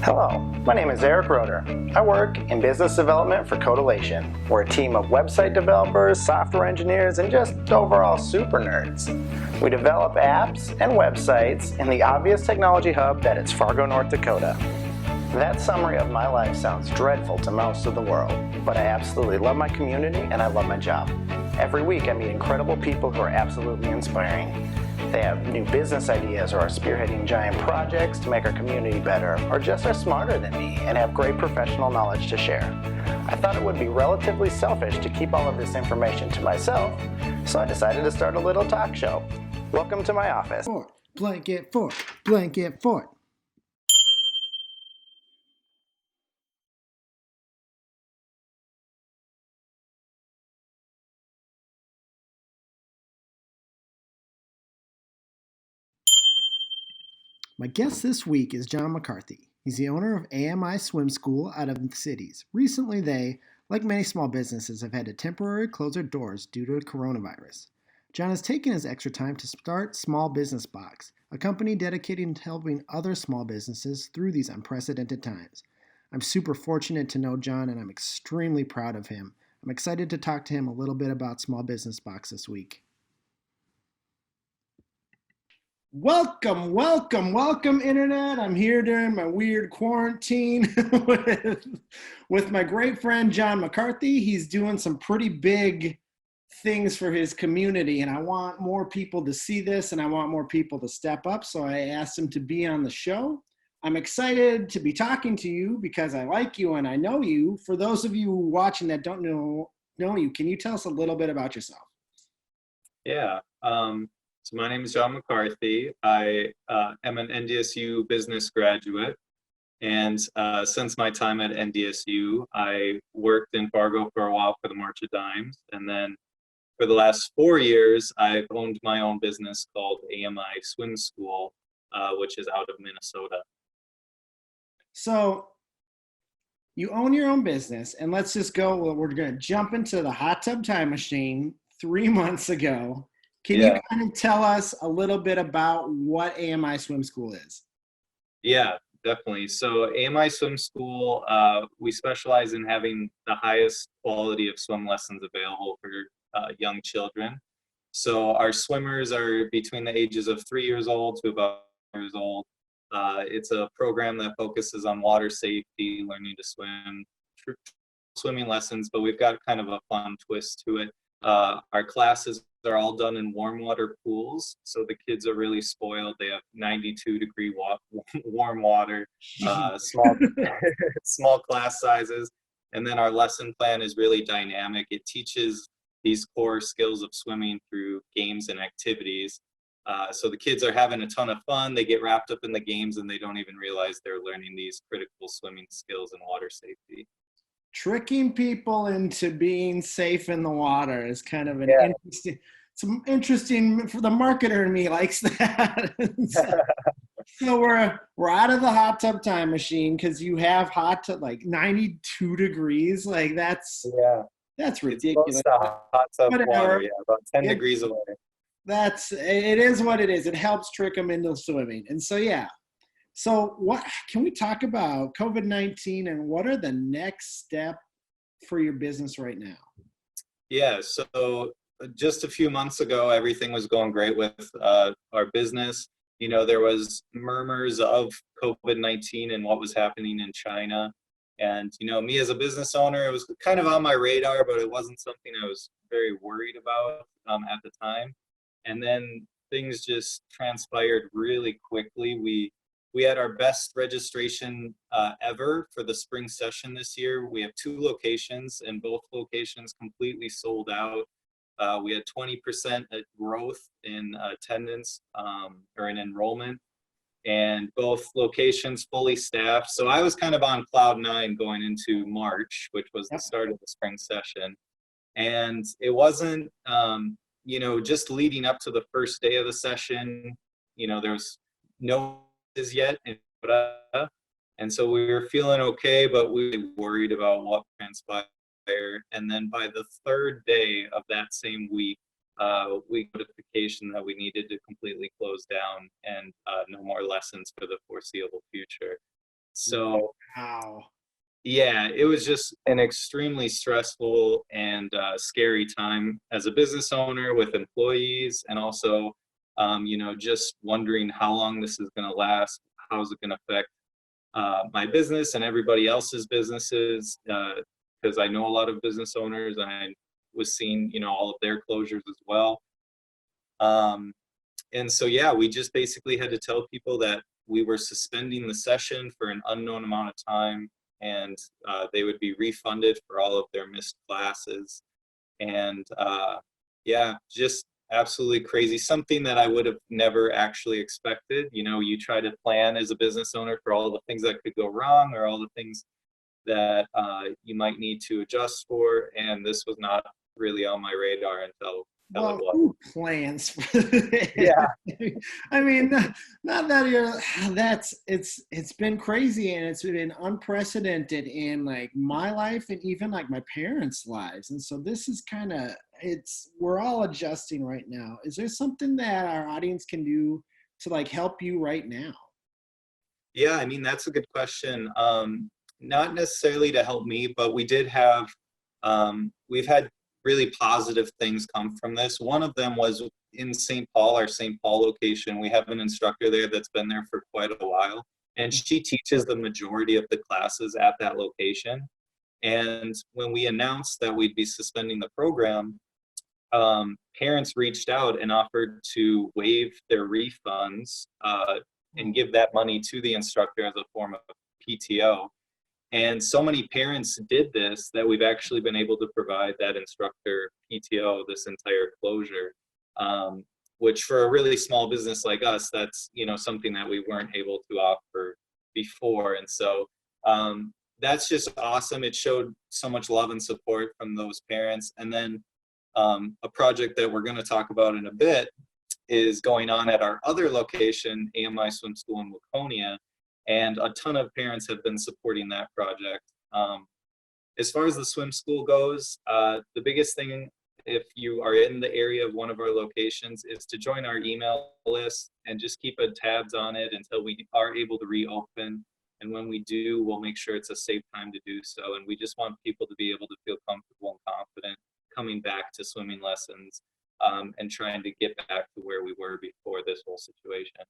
Hello, my name is Eric Roeder. I work in business development for Codilation. We're a team of website developers, software engineers, and just overall super nerds. We develop apps and websites in the obvious technology hub that is Fargo, North Dakota. That summary of my life sounds dreadful to most of the world, but I absolutely love my community and I love my job. Every week I meet incredible people who are absolutely inspiring. They have new business ideas or are spearheading giant projects to make our community better, or just are smarter than me and have great professional knowledge to share. I thought it would be relatively selfish to keep all of this information to myself, so I decided to start a little talk show. Welcome to my office. Fort, blanket fort, blanket fort. My guest this week is Jonathon McCarthy. He's the owner of A.M.I Swim School out of the cities. Recently, they, like many small businesses, have had to temporarily close their doors due to coronavirus. John has taken his extra time to start Small Business Box, a company dedicated to helping other small businesses through these unprecedented times. I'm super fortunate to know John, and I'm extremely proud of him. I'm excited to talk to him a little bit about Small Business Box this week. Welcome, Internet. I'm here during my weird quarantine with my great friend, John McCarthy. He's doing some pretty big things for his community, and I want more people to see this, and I want more people to step up, so I asked him to be on the show. I'm excited to be talking to you because I like you and I know you. For those of you watching that don't know you, can you tell us a little bit about yourself? Yeah. So my name is John McCarthy. I am an NDSU business graduate. And since my time at NDSU, I worked in Fargo for a while for the March of Dimes. And then for the last 4 years, I've owned my own business called A.M.I Swim School, which is out of Minnesota. So you own your own business, and let's just go, we're going to jump into the hot tub time machine 3 months ago. Can you kind of tell us a little bit about what A.M.I Swim School is? Yeah, definitely. So A.M.I Swim School, we specialize in having the highest quality of swim lessons available for young children. So our swimmers are between the ages of 3 years old to about 4 years old. It's a program that focuses on water safety, learning to swim, swimming lessons, but we've got kind of a fun twist to it. Our classes are all done in warm water pools, so the kids are really spoiled. They have 92-degree warm water, small class sizes, and then our lesson plan is really dynamic. It teaches these core skills of swimming through games and activities. So the kids are having a ton of fun. They get wrapped up in the games and they don't even realize they're learning these critical swimming skills and water safety. Tricking people into being safe in the water is kind of interesting. For the marketer in me likes that. So we're out of the hot tub time machine because you have hot tub like 92 degrees. Like that's ridiculous. It's close to hot tub water, about 10 degrees away. It is what it is. It helps trick them into swimming. And so So what can we talk about COVID-19 and what are the next step for your business right now? Yeah, so just a few months ago, everything was going great with our business. You know, there was murmurs of COVID-19 and what was happening in China. And, you know, me as a business owner, it was kind of on my radar, but it wasn't something I was very worried about at the time. And then things just transpired really quickly. We had our best registration ever for the spring session this year. We have 2 locations, and both locations completely sold out. We had 20% growth in attendance or in enrollment, and both locations fully staffed. So I was kind of on cloud 9 going into March, which was the start of the spring session. And it wasn't, you know, just leading up to the first day of the session, you know, there's no yet, and so we were feeling okay, but we were worried about what transpired. And then by the 3rd day of that same week, we got notification that we needed to completely close down and no more lessons for the foreseeable future. So Wow. yeah, it was just an extremely stressful and scary time as a business owner with employees, and also, just wondering how long this is going to last. How is it going to affect my business and everybody else's businesses? Because I know a lot of business owners, and I was seeing, all of their closures as well. Um, and so, yeah, we just basically had to tell people that we were suspending the session for an unknown amount of time, and they would be refunded for all of their missed classes. And yeah, just absolutely crazy. Something that I would have never actually expected. You try to plan as a business owner for all the things that could go wrong, or all the things that you might need to adjust for. And this was not really on my radar until it Well, was. who plans for this? Yeah. I mean, not that it's been crazy and it's been unprecedented in like my life and even like my parents' lives. And so this is we're all adjusting right now. Is there something that our audience can do to like help you right now? Yeah, I mean, that's a good question. Not necessarily to help me, but we've had really positive things come from this. One of them was in St. Paul, our St. Paul location. We have an instructor there that's been there for quite a while, and she teaches the majority of the classes at that location. And when we announced that we'd be suspending the program, parents reached out and offered to waive their refunds and give that money to the instructor as a form of PTO. And so many parents did this that we've actually been able to provide that instructor PTO this entire closure, which for a really small business like us, that's something that we weren't able to offer before. And so that's just awesome. It showed so much love and support from those parents. And then a project that we're going to talk about in a bit is going on at our other location, A.M.I. Swim School in Waconia, and a ton of parents have been supporting that project. As far as the swim school goes, the biggest thing, if you are in the area of one of our locations, is to join our email list and just keep tabs on it until we are able to reopen. And when we do, we'll make sure it's a safe time to do so. And we just want people to be able to feel comfortable and confident coming back to swimming lessons, and trying to get back to where we were before this whole situation.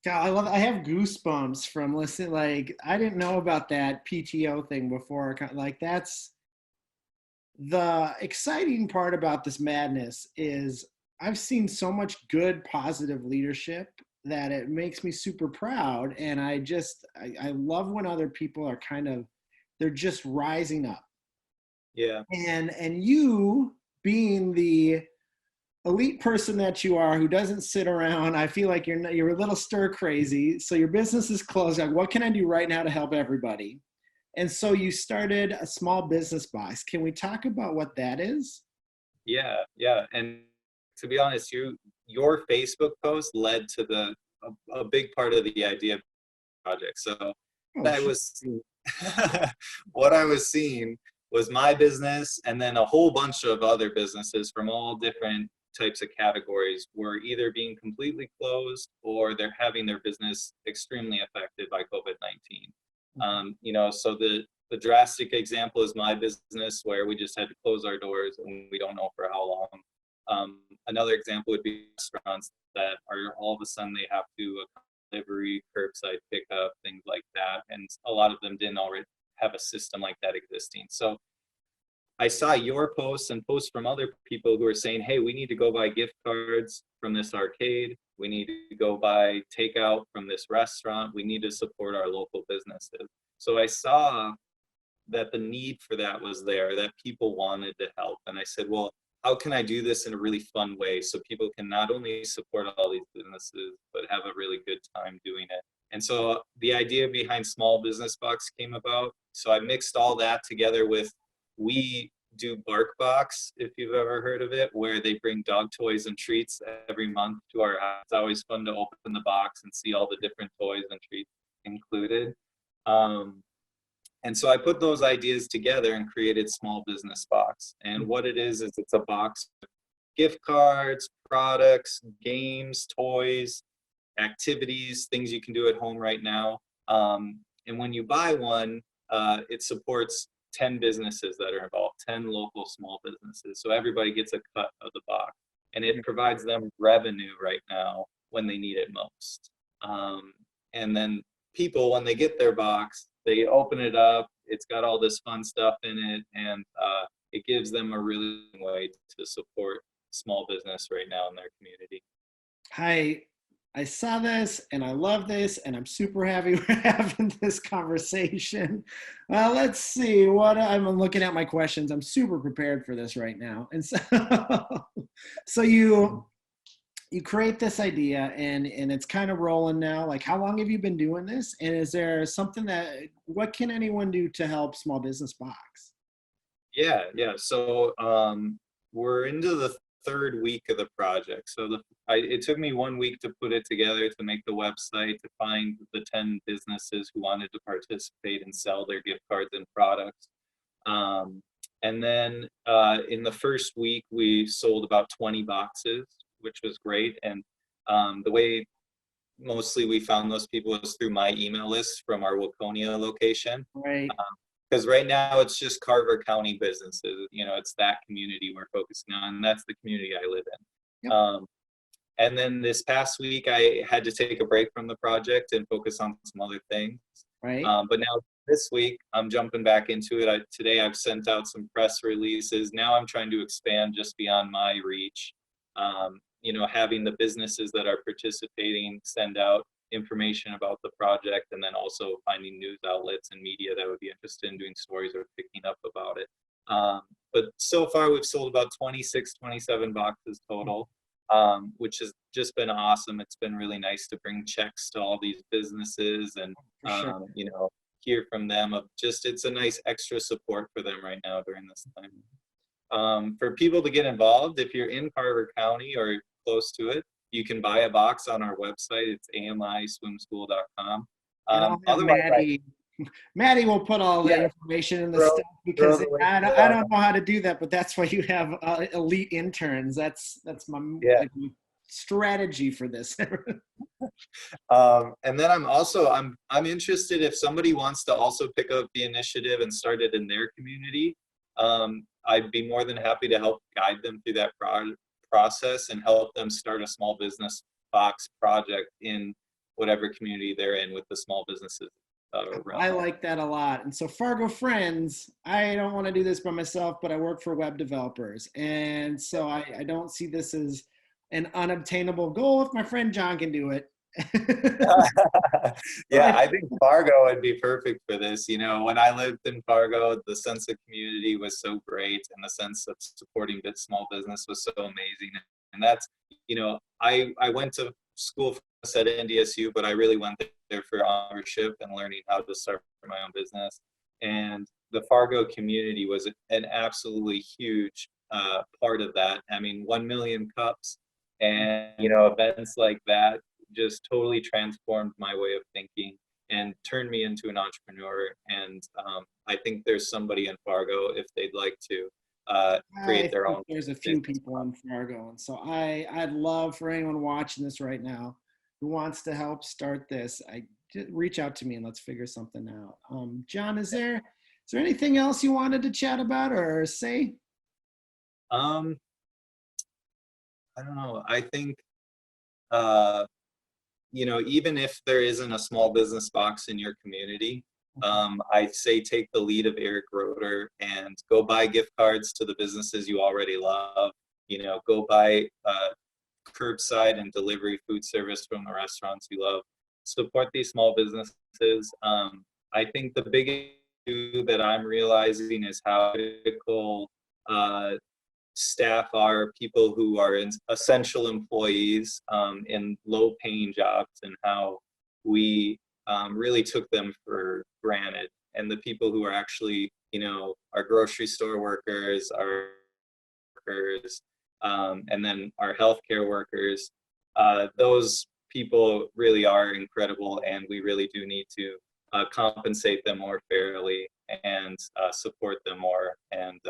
God, I have goosebumps from listening. Like, I didn't know about that PTO thing before. Like, that's the exciting part about this madness is I've seen so much good, positive leadership that it makes me super proud. And I love when other people are they're just rising up. Yeah. And you being the elite person that you are who doesn't sit around, I feel like you're a little stir crazy. So your business is closed. Like, what can I do right now to help everybody? And so you started a small business box. Can we talk about what that is? Yeah. And to be honest, your Facebook post led to a big part of the idea of the project. So Oh, I was what I was seeing was my business, and then a whole bunch of other businesses from all different types of categories were either being completely closed or they're having their business extremely affected by COVID-19. So the drastic example is my business, where we just had to close our doors and we don't know for how long. Another example would be restaurants that are all of a sudden they have to delivery, curbside pickup, things like that. And a lot of them didn't already have a system like that existing. So I saw your posts and posts from other people who are saying, hey, we need to go buy gift cards from this arcade. We need to go buy takeout from this restaurant. We need to support our local businesses. So I saw that the need for that was there, that people wanted to help. And I said, well, how can I do this in a really fun way so people can not only support all these businesses, but have a really good time doing it? And so the idea behind Small Business Box came about. So I mixed all that together with, we do Bark Box, if you've ever heard of it, where they bring dog toys and treats every month to our house. It's always fun to open the box and see all the different toys and treats included. And so I put those ideas together and created Small Business Box. And what it is it's a box with gift cards, products, games, toys, activities, things you can do at home right now. And when you buy one, it supports 10 businesses that are involved, 10 local small businesses. So everybody gets a cut of the box, and it provides them revenue right now when they need it most. And then people, when they get their box, they open it up. It's got all this fun stuff in it, and it gives them a really good way to support small business right now in their community. I saw this and I love this and I'm super happy we're having this conversation. Let's see what I'm looking at my questions. I'm super prepared for this right now. And so, so you create this idea and it's kind of rolling now. Like, how long have you been doing this? And is there something what can anyone do to help Small Business Box? Yeah. So we're into the third week of the project. So it took me 1 week to put it together, to make the website, to find the 10 businesses who wanted to participate and sell their gift cards and products. And then in the first week, we sold about 20 boxes, which was great. And the way mostly we found those people was through my email list from our Waconia location. Right. Because right now it's just Carver County businesses. It's that community we're focusing on. And that's the community I live in. Yep. And then this past week, I had to take a break from the project and focus on some other things. Right. But now this week, I'm jumping back into it. Today, I've sent out some press releases. Now I'm trying to expand just beyond my reach. Having the businesses that are participating send out information about the project, and then also finding news outlets and media that would be interested in doing stories or picking up about it. But so far, we've sold about 26, 27 boxes total. Which has just been awesome. It's been really nice to bring checks to all these businesses and, Sure. hear from them. It's a nice extra support for them right now during this time. For people to get involved, if you're in Carver County or close to it, you can buy a box on our website. It's AMIswimschool.com. And I'll have Otherwise, Maddie will put all the information in the stuff, because I don't know how to do that, but that's why you have elite interns. That's my strategy for this. And then I'm interested, if somebody wants to also pick up the initiative and start it in their community. I'd be more than happy to help guide them through that process and help them start a small business box project in whatever community they're in with the small businesses. I like that a lot. And so, Fargo friends, I don't want to do this by myself, but I work for web developers. And so I don't see this as an unobtainable goal if my friend John can do it. Yeah, I think Fargo would be perfect for this. When I lived in Fargo, the sense of community was so great, and the sense of supporting small business was so amazing. And that's, I went to school at NDSU, but I really went there for ownership and learning how to start my own business. And the Fargo community was an absolutely huge part of that. I mean, 1 million cups and, events like that just totally transformed my way of thinking and turned me into an entrepreneur. And I think there's somebody in Fargo, if they'd like to create their own. There's a few people in Fargo. And so I'd love for anyone watching this right now who wants to help start this, reach out to me and let's figure something out. John, is there anything else you wanted to chat about or say? I don't know. I think, even if there isn't a small business box in your community, I'd say take the lead of Eric Roeder and go buy gift cards to the businesses you already love. Go buy curbside and delivery food service from the restaurants you love. Support these small businesses. I think the biggest issue that I'm realizing is how critical staff are people who are essential employees in low-paying jobs, and how we really took them for granted. And the people who are actually, our grocery store workers, our workers, and then our healthcare workers, those people really are incredible, and we really do need to compensate them more fairly and support them more. And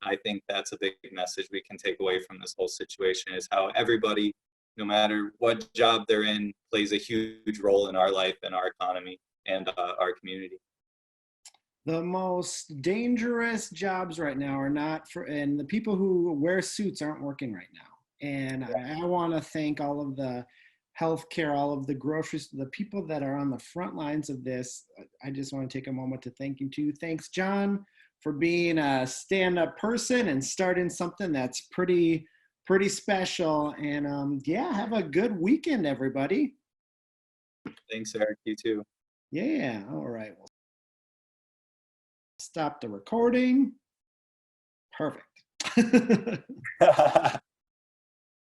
I think that's a big message we can take away from this whole situation, is how everybody, no matter what job they're in, plays a huge role in our life and our economy. and our community. The most dangerous jobs right now are not for, and the people who wear suits aren't working right now. And I want to thank all of the healthcare, all of the groceries, the people that are on the front lines of this. I just want to take a moment to thank you too. Thanks, John, for being a stand-up person and starting something that's pretty special. And yeah, have a good weekend, everybody. Thanks, Eric. You too. Yeah, all right. We'll stop the recording. Perfect.